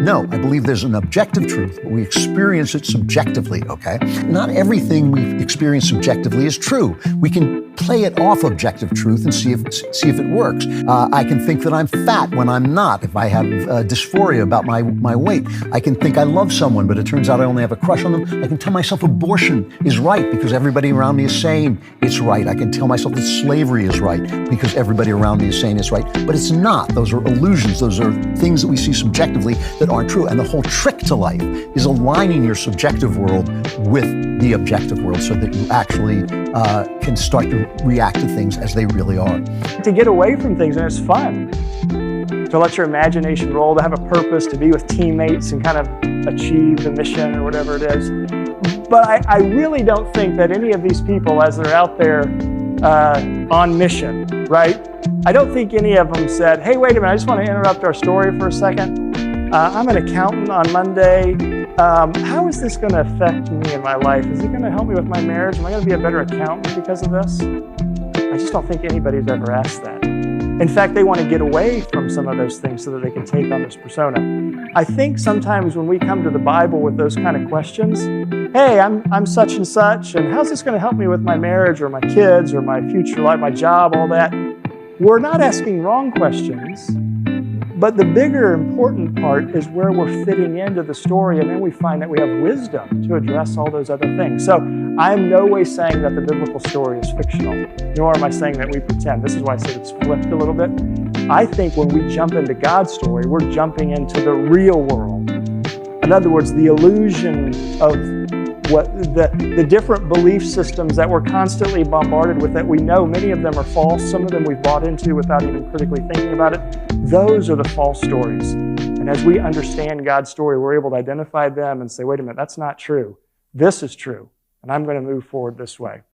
No, I believe there's an objective truth, but we experience it subjectively, okay? Not everything we experience subjectively is true. We can play it off objective truth and see if it works. I can think that I'm fat when I'm not, if I have dysphoria about my weight. I can think I love someone, but it turns out I only have a crush on them. I can tell myself abortion is right because everybody around me is saying it's right. I can tell myself that slavery is right because everybody around me is saying it's right. But it's not. Those are illusions. Those are things that we see subjectively that aren't true. And the whole trick to life is aligning your subjective world with the objective world so that you actually can start to react to things as they really are. To get away from things, and it's fun. To let your imagination roll, to have a purpose, to be with teammates and kind of achieve the mission or whatever it is. But I really don't think that any of these people, as they're out there on mission, right? I don't think any of them said, hey, wait a minute, I just want to interrupt our story for a second. I'm an accountant on Monday. How is this going to affect me in my life? Is it going to help me with my marriage? Am I going to be a better accountant because of this? I just don't think anybody's ever asked that. In fact, they want to get away from some of those things so that they can take on this persona. I think sometimes when we come to the Bible with those kind of questions, hey, I'm such and such, and how's this going to help me with my marriage or my kids or my future life, my job, all that? We're not asking wrong questions, but the bigger important part is where we're fitting into the story, and then we find that we have wisdom to address all those other things. So I'm no way saying that the biblical story is fictional, nor am I saying that we pretend. This is why I said it's flipped a little bit. I think when we jump into God's story, we're jumping into the real world. In other words, the illusion of what the different belief systems that we're constantly bombarded with that we know many of them are false, some of them we've bought into without even critically thinking about it. Those are the false stories. And as we understand God's story, we're able to identify them and say, wait a minute, that's not true. This is true. And I'm going to move forward this way.